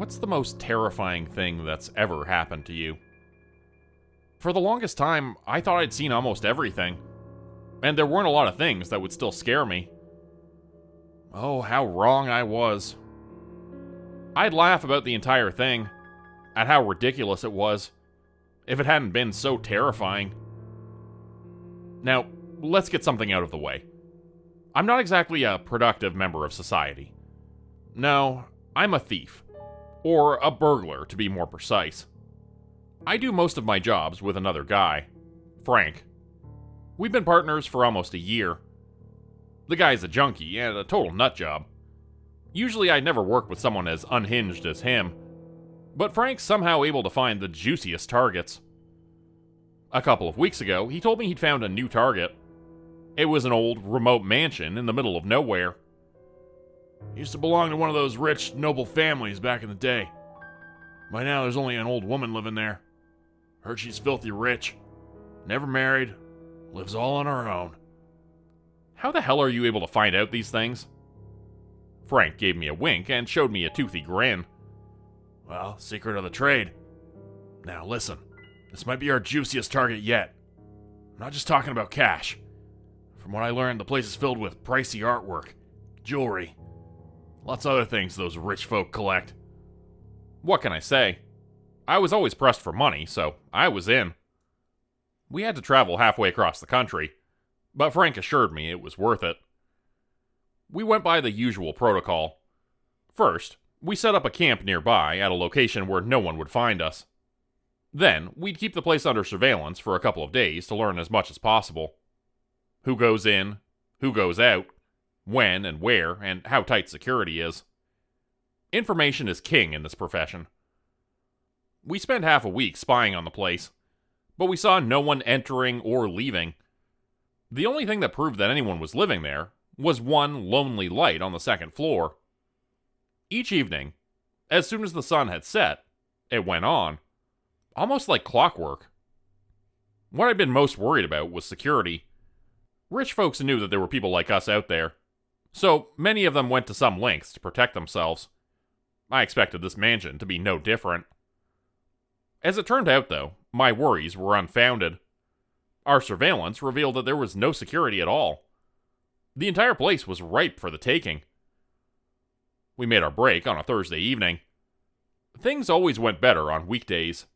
What's the most terrifying thing that's ever happened to you? For the longest time, I thought I'd seen almost everything, and there weren't a lot of things that would still scare me. Oh, how wrong I was. I'd laugh about the entire thing, at how ridiculous it was, if it hadn't been so terrifying. Now, let's get something out of the way. I'm not exactly a productive member of society. No, I'm a thief. Or a burglar, to be more precise. I do most of my jobs with another guy, Frank. We've been partners for almost a year. The guy's a junkie and a total nutjob. Usually I never work with someone as unhinged as him, but Frank's somehow able to find the juiciest targets. A couple of weeks ago, he told me he'd found a new target. It was an old, remote mansion in the middle of nowhere. Used to belong to one of those rich, noble families back in the day. By now, there's only an old woman living there. Heard she's filthy rich. Never married. Lives all on her own. How the hell are you able to find out these things? Frank gave me a wink and showed me a toothy grin. Well, secret of the trade. Now listen, this might be our juiciest target yet. I'm not just talking about cash. From what I learned, the place is filled with pricey artwork, jewelry, lots of other things those rich folk collect. What can I say? I was always pressed for money, so I was in. We had to travel halfway across the country, but Frank assured me it was worth it. We went by the usual protocol. First, we set up a camp nearby at a location where no one would find us. Then, we'd keep the place under surveillance for a couple of days to learn as much as possible. Who goes in, who goes out, when and where, and how tight security is. Information is king in this profession. We spent half a week spying on the place, but we saw no one entering or leaving. The only thing that proved that anyone was living there was one lonely light on the second floor. Each evening, as soon as the sun had set, it went on, almost like clockwork. What I'd been most worried about was security. Rich folks knew that there were people like us out there, so many of them went to some lengths to protect themselves. I expected this mansion to be no different. As it turned out, though, my worries were unfounded. Our surveillance revealed that there was no security at all. The entire place was ripe for the taking. We made our break on a Thursday evening. Things always went better on weekdays.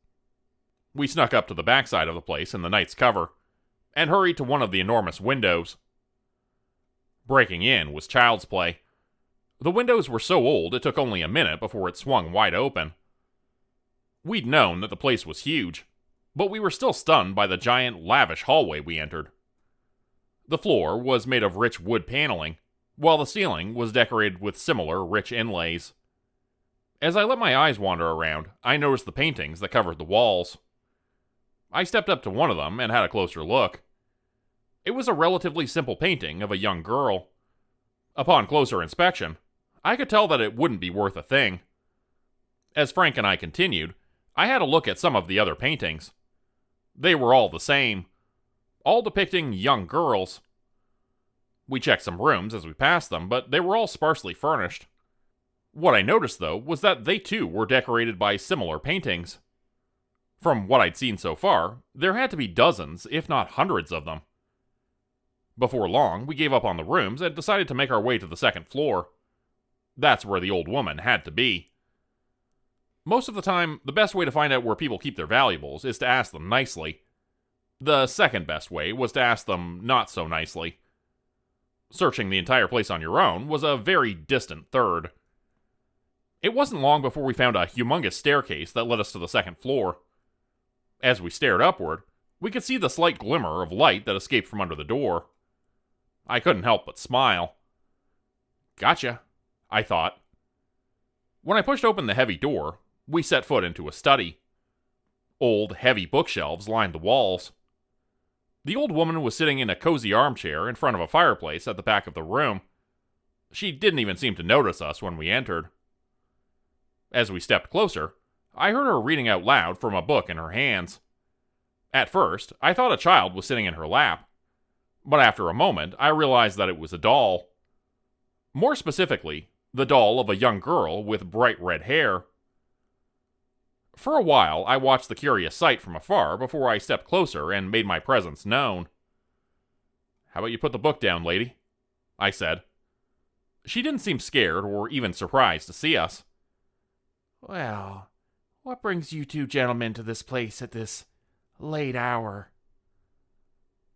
We snuck up to the backside of the place in the night's cover, and hurried to one of the enormous windows. Breaking in was child's play. The windows were so old it took only a minute before it swung wide open. We'd known that the place was huge, but we were still stunned by the giant, lavish hallway we entered. The floor was made of rich wood paneling, while the ceiling was decorated with similar rich inlays. As I let my eyes wander around, I noticed the paintings that covered the walls. I stepped up to one of them and had a closer look. It was a relatively simple painting of a young girl. Upon closer inspection, I could tell that it wouldn't be worth a thing. As Frank and I continued, I had a look at some of the other paintings. They were all the same, all depicting young girls. We checked some rooms as we passed them, but they were all sparsely furnished. What I noticed, though, was that they too were decorated by similar paintings. From what I'd seen so far, there had to be dozens, if not hundreds of them. Before long, we gave up on the rooms and decided to make our way to the second floor. That's where the old woman had to be. Most of the time, the best way to find out where people keep their valuables is to ask them nicely. The second best way was to ask them not so nicely. Searching the entire place on your own was a very distant third. It wasn't long before we found a humongous staircase that led us to the second floor. As we stared upward, we could see the slight glimmer of light that escaped from under the door. I couldn't help but smile. Gotcha, I thought. When I pushed open the heavy door, we set foot into a study. Old, heavy bookshelves lined the walls. The old woman was sitting in a cozy armchair in front of a fireplace at the back of the room. She didn't even seem to notice us when we entered. As we stepped closer, I heard her reading out loud from a book in her hands. At first, I thought a child was sitting in her lap, but after a moment, I realized that it was a doll. More specifically, the doll of a young girl with bright red hair. For a while, I watched the curious sight from afar before I stepped closer and made my presence known. "How about you put the book down, lady?" I said. She didn't seem scared or even surprised to see us. "Well, what brings you two gentlemen to this place at this late hour?"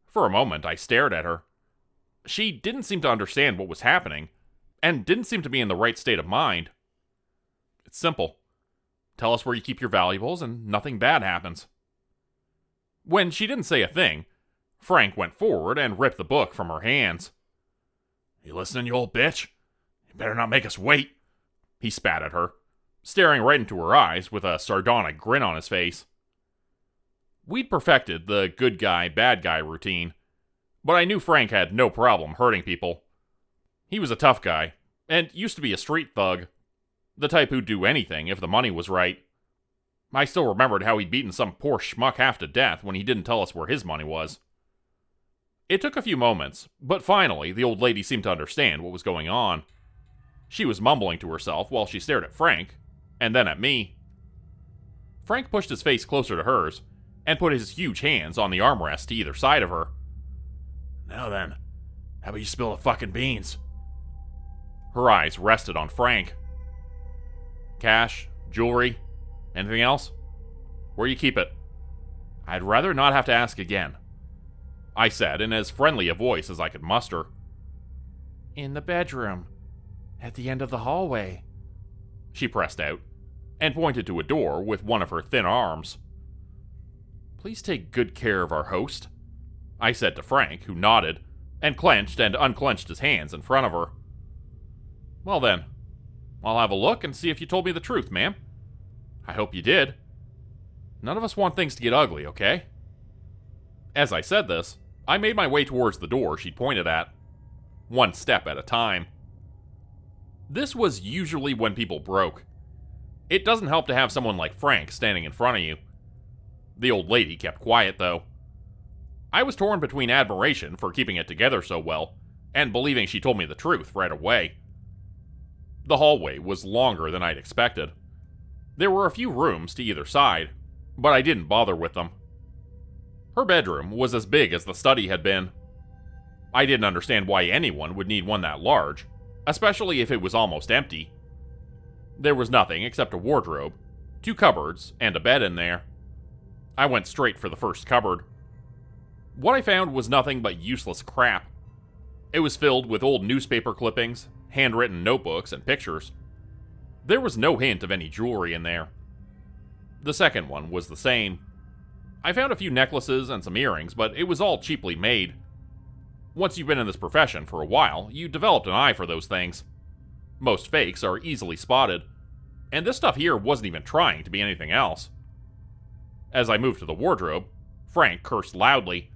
For a moment, I stared at her. She didn't seem to understand what was happening, and didn't seem to be in the right state of mind. "It's simple. Tell us where you keep your valuables, and nothing bad happens." When she didn't say a thing, Frank went forward and ripped the book from her hands. "You listening, you old bitch? You better not make us wait." He spat at her, staring right into her eyes with a sardonic grin on his face. We'd perfected the good guy, bad guy routine, but I knew Frank had no problem hurting people. He was a tough guy, and used to be a street thug, the type who'd do anything if the money was right. I still remembered how he'd beaten some poor schmuck half to death when he didn't tell us where his money was. It took a few moments, but finally the old lady seemed to understand what was going on. She was mumbling to herself while she stared at Frank, and then at me. Frank pushed his face closer to hers, and put his huge hands on the armrest to either side of her. "Now then, how about you spill the fucking beans?" Her eyes rested on Frank. "Cash? Jewelry? Anything else? Where you keep it?" "I'd rather not have to ask again," I said in as friendly a voice as I could muster. "In the bedroom, at the end of the hallway." She pressed out, and pointed to a door with one of her thin arms. "Please take good care of our host," I said to Frank, who nodded, and clenched and unclenched his hands in front of her. "Well then, I'll have a look and see if you told me the truth, ma'am. I hope you did. None of us want things to get ugly, okay?" As I said this, I made my way towards the door she'd pointed at, one step at a time. This was usually when people broke. It doesn't help to have someone like Frank standing in front of you. The old lady kept quiet, though. I was torn between admiration for keeping it together so well, and believing she told me the truth right away. The hallway was longer than I'd expected. There were a few rooms to either side, but I didn't bother with them. Her bedroom was as big as the study had been. I didn't understand why anyone would need one that large, especially if it was almost empty. There was nothing except a wardrobe, 2 cupboards, and a bed in there. I went straight for the first cupboard. What I found was nothing but useless crap. It was filled with old newspaper clippings, handwritten notebooks, and pictures. There was no hint of any jewelry in there. The second one was the same. I found a few necklaces and some earrings, but it was all cheaply made. Once you've been in this profession for a while, you developed an eye for those things. Most fakes are easily spotted, and this stuff here wasn't even trying to be anything else. As I moved to the wardrobe, Frank cursed loudly,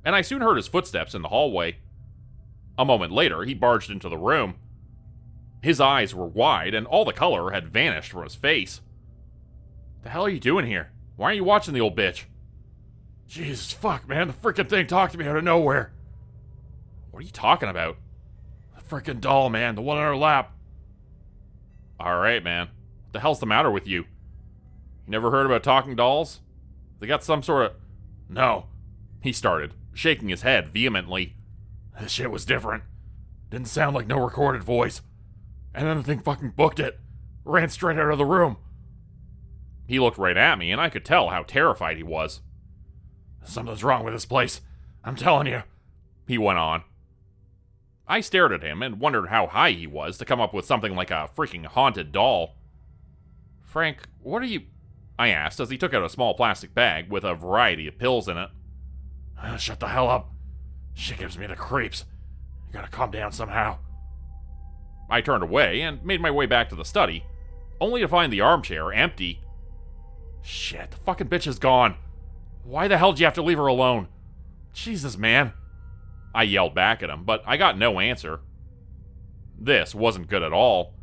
and I soon heard his footsteps in the hallway. A moment later, he barged into the room. His eyes were wide, and all the color had vanished from his face. "The hell are you doing here? Why aren't you watching the old bitch?" "Jesus fuck, man, the frickin' thing talked to me out of nowhere." "What are you talking about?" "The frickin' doll, man, the one on her lap." "Alright, man. What the hell's the matter with you? You never heard about talking dolls? They got some sort of..." "No," he started, shaking his head vehemently. "This shit was different. Didn't sound like no recorded voice. And then the thing fucking booked it. Ran straight out of the room." He looked right at me, and I could tell how terrified he was. "Something's wrong with this place. I'm telling you," he went on. I stared at him and wondered how high he was to come up with something like a freaking haunted doll. "Frank, what are you..." I asked as he took out a small plastic bag with a variety of pills in it. Shut the hell up. Shit gives me the creeps. You gotta calm down somehow." I turned away and made my way back to the study, only to find the armchair empty. "Shit, the fucking bitch is gone. Why the hell did you have to leave her alone? Jesus, man." I yelled back at him, but I got no answer. This wasn't good at all.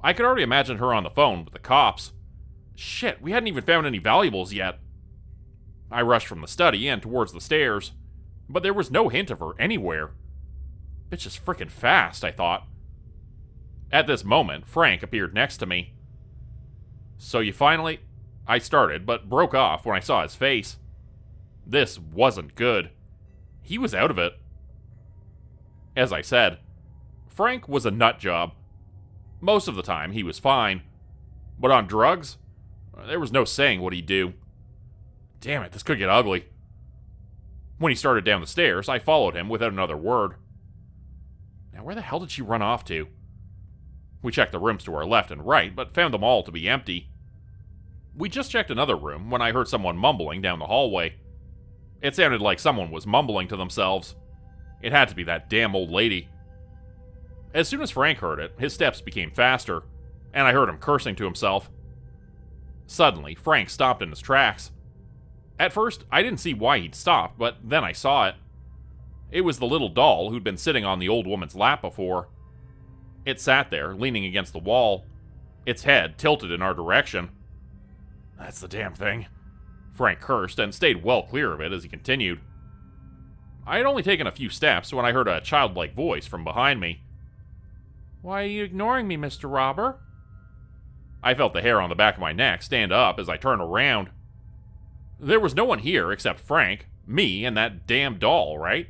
I could already imagine her on the phone with the cops. Shit, we hadn't even found any valuables yet. I rushed from the study and towards the stairs, but there was no hint of her anywhere. Bitch is frickin' fast, I thought. At this moment, Frank appeared next to me. "So you finally..." I started, but broke off when I saw his face. This wasn't good. He was out of it. As I said, Frank was a nut job. Most of the time, he was fine. But on drugs, there was no saying what he'd do. Damn it, this could get ugly. When he started down the stairs, I followed him without another word. Now, where the hell did she run off to? We checked the rooms to our left and right, but found them all to be empty. We just checked another room when I heard someone mumbling down the hallway. It sounded like someone was mumbling to themselves. It had to be that damn old lady. As soon as Frank heard it, his steps became faster, and I heard him cursing to himself. Suddenly, Frank stopped in his tracks. At first, I didn't see why he'd stopped, but then I saw it. It was the little doll who'd been sitting on the old woman's lap before. It sat there, leaning against the wall, its head tilted in our direction. That's the damn thing. Frank cursed and stayed well clear of it as he continued. I had only taken a few steps when I heard a childlike voice from behind me. Why are you ignoring me, Mr. Robber? I felt the hair on the back of my neck stand up as I turned around. There was no one here except Frank, me, and that damn doll, right?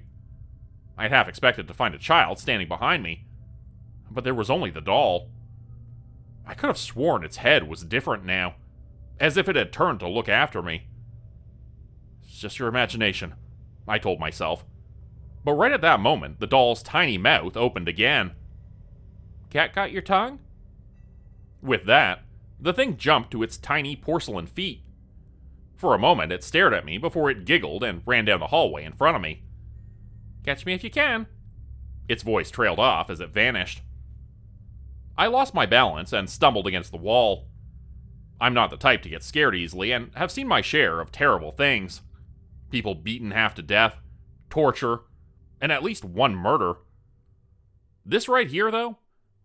I'd half expected to find a child standing behind me, but there was only the doll. I could have sworn its head was different now, as if it had turned to look after me. It's just your imagination, I told myself. But right at that moment, the doll's tiny mouth opened again. Cat got your tongue? With that, the thing jumped to its tiny porcelain feet. For a moment, it stared at me before it giggled and ran down the hallway in front of me. Catch me if you can. Its voice trailed off as it vanished. I lost my balance and stumbled against the wall. I'm not the type to get scared easily and have seen my share of terrible things. People beaten half to death, torture, and at least one murder. This right here, though,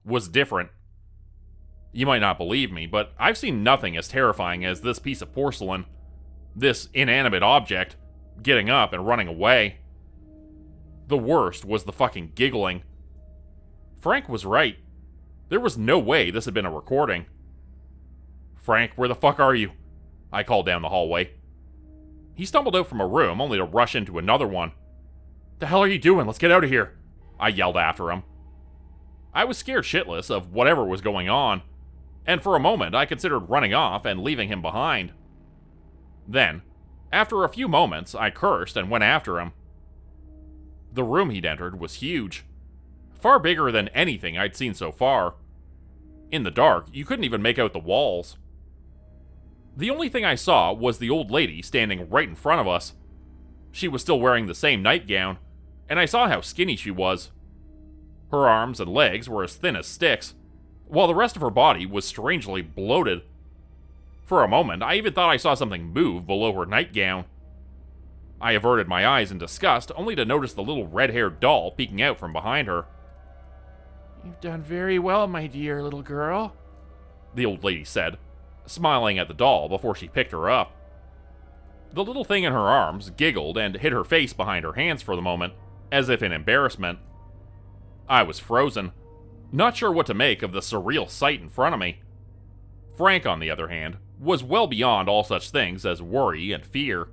was different. You might not believe me, but I've seen nothing as terrifying as this piece of porcelain. This inanimate object, getting up and running away. The worst was the fucking giggling. Frank was right. There was no way this had been a recording. Frank, where the fuck are you? I called down the hallway. He stumbled out from a room only to rush into another one. The hell are you doing? Let's get out of here, I yelled after him. I was scared shitless of whatever was going on, and for a moment I considered running off and leaving him behind. Then, after a few moments, I cursed and went after him. The room he'd entered was huge, far bigger than anything I'd seen so far. In the dark, you couldn't even make out the walls. The only thing I saw was the old lady standing right in front of us. She was still wearing the same nightgown, and I saw how skinny she was. Her arms and legs were as thin as sticks, while the rest of her body was strangely bloated. For a moment, I even thought I saw something move below her nightgown. I averted my eyes in disgust, only to notice the little red-haired doll peeking out from behind her. You've done very well, my dear little girl, the old lady said, smiling at the doll before she picked her up. The little thing in her arms giggled and hid her face behind her hands for the moment, as if in embarrassment. I was frozen, not sure what to make of the surreal sight in front of me. Frank, on the other hand, was well beyond all such things as worry and fear.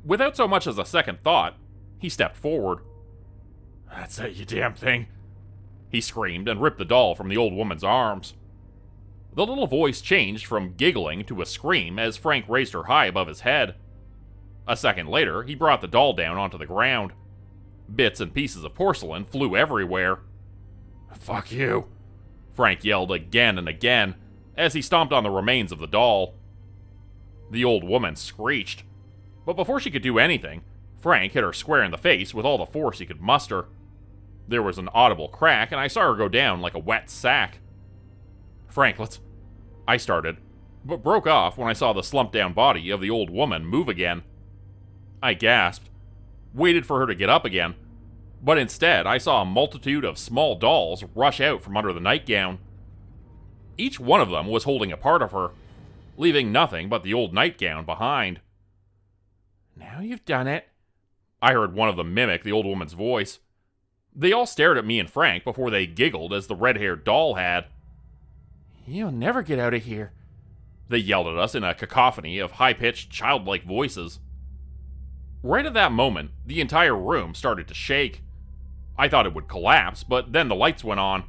Without so much as a second thought, he stepped forward. That's it, you damn thing, he screamed and ripped the doll from the old woman's arms. The little voice changed from giggling to a scream as Frank raised her high above his head. A second later, he brought the doll down onto the ground. Bits and pieces of porcelain flew everywhere. Fuck you, Frank yelled again and again as he stomped on the remains of the doll. The old woman screeched, but before she could do anything, Frank hit her square in the face with all the force he could muster. There was an audible crack, and I saw her go down like a wet sack. Frank, I started, but broke off when I saw the slumped-down body of the old woman move again. I gasped, waited for her to get up again, but instead I saw a multitude of small dolls rush out from under the nightgown. Each one of them was holding a part of her, leaving nothing but the old nightgown behind. Now you've done it, I heard one of them mimic the old woman's voice. They all stared at me and Frank before they giggled as the red-haired doll had. You'll never get out of here. They yelled at us in a cacophony of high-pitched, childlike voices. Right at that moment, the entire room started to shake. I thought it would collapse, but then the lights went on.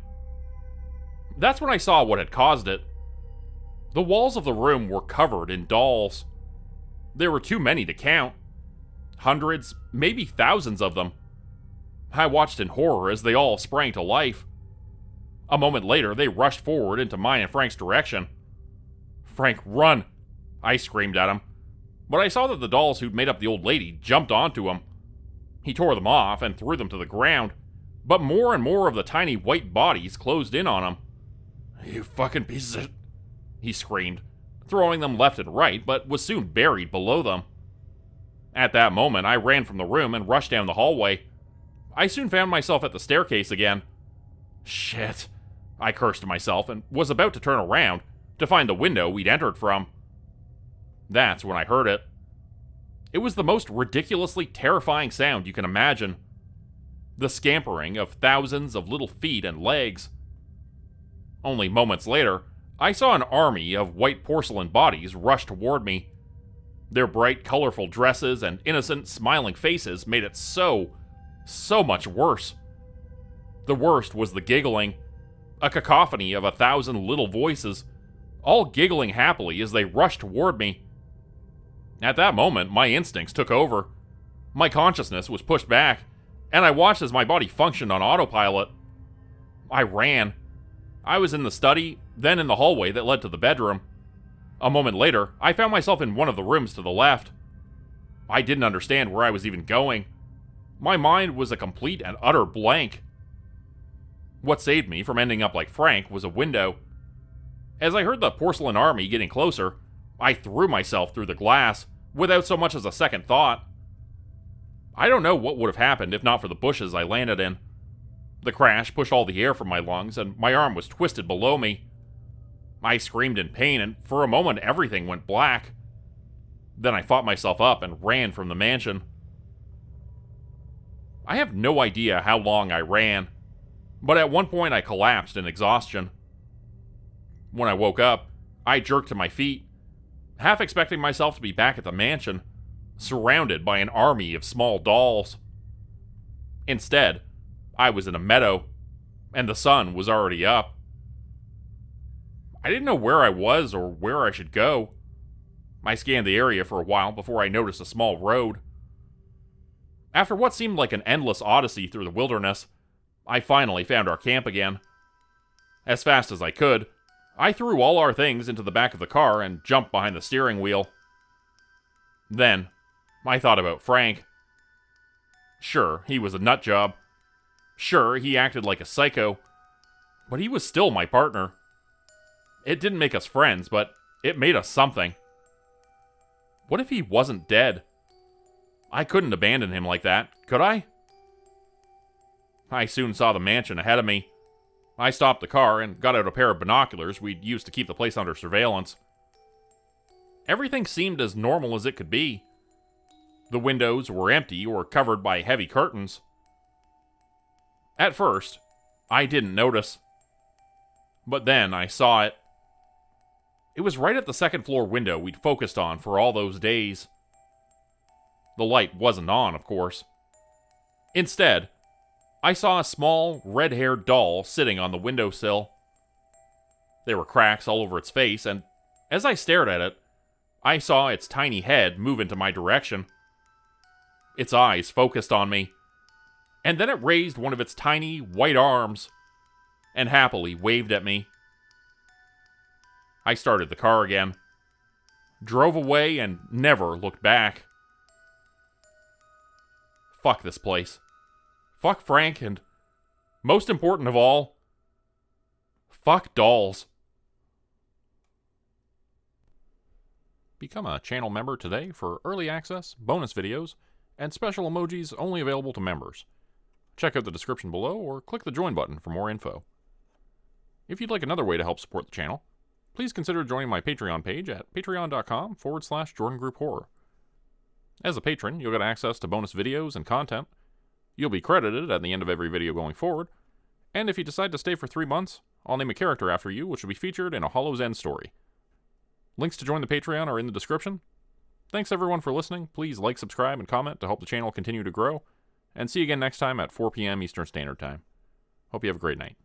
That's when I saw what had caused it. The walls of the room were covered in dolls. There were too many to count. Hundreds, maybe thousands of them. I watched in horror as they all sprang to life. A moment later, they rushed forward into mine and Frank's direction. "Frank, run!" I screamed at him. But I saw that the dolls who'd made up the old lady jumped onto him. He tore them off and threw them to the ground, but more and more of the tiny white bodies closed in on him. "You fucking pieces of..." he screamed, throwing them left and right, but was soon buried below them. At that moment, I ran from the room and rushed down the hallway. I soon found myself at the staircase again. Shit, I cursed to myself and was about to turn around to find the window we'd entered from. That's when I heard it. It was the most ridiculously terrifying sound you can imagine. The scampering of thousands of little feet and legs. Only moments later, I saw an army of white porcelain bodies rush toward me. Their bright, colorful dresses and innocent, smiling faces made it so much worse. The worst was the giggling, a cacophony of 1,000 little voices, all giggling happily as they rushed toward me. At that moment, my instincts took over. My consciousness was pushed back, and I watched as my body functioned on autopilot. I ran. I was in the study, then in the hallway that led to the bedroom. A moment later, I found myself in one of the rooms to the left. I didn't understand where I was even going. My mind was a complete and utter blank. What saved me from ending up like Frank was a window. As I heard the porcelain army getting closer, I threw myself through the glass, without so much as a second thought. I don't know what would have happened if not for the bushes I landed in. The crash pushed all the air from my lungs, and my arm was twisted below me. I screamed in pain, and for a moment everything went black. Then I fought myself up and ran from the mansion. I have no idea how long I ran, but at one point I collapsed in exhaustion. When I woke up, I jerked to my feet, half expecting myself to be back at the mansion, surrounded by an army of small dolls. Instead, I was in a meadow, and the sun was already up. I didn't know where I was or where I should go. I scanned the area for a while before I noticed a small road. After what seemed like an endless odyssey through the wilderness, I finally found our camp again. As fast as I could, I threw all our things into the back of the car and jumped behind the steering wheel. Then, I thought about Frank. Sure, he was a nut job. Sure, he acted like a psycho. But he was still my partner. It didn't make us friends, but it made us something. What if he wasn't dead? I couldn't abandon him like that, could I? I soon saw the mansion ahead of me. I stopped the car and got out a pair of binoculars we'd used to keep the place under surveillance. Everything seemed as normal as it could be. The windows were empty or covered by heavy curtains. At first, I didn't notice. But then I saw it. It was right at the second floor window we'd focused on for all those days. The light wasn't on, of course. Instead, I saw a small, red-haired doll sitting on the windowsill. There were cracks all over its face, and as I stared at it, I saw its tiny head move into my direction. Its eyes focused on me, and then it raised one of its tiny, white arms and happily waved at me. I started the car again, drove away, and never looked back. Fuck this place. Fuck Frank, and most important of all, fuck dolls. Become a channel member today for early access, bonus videos, and special emojis only available to members. Check out the description below or click the join button for more info. If you'd like another way to help support the channel, please consider joining my Patreon page at patreon.com/JordanGroupHorror. As a patron, you'll get access to bonus videos and content. You'll be credited at the end of every video going forward, and if you decide to stay for 3 months, I'll name a character after you which will be featured in a Hollow's End story. Links to join the Patreon are in the description. Thanks everyone for listening. Please like, subscribe, and comment to help the channel continue to grow. And see you again next time at 4 p.m. Eastern Standard Time. Hope you have a great night.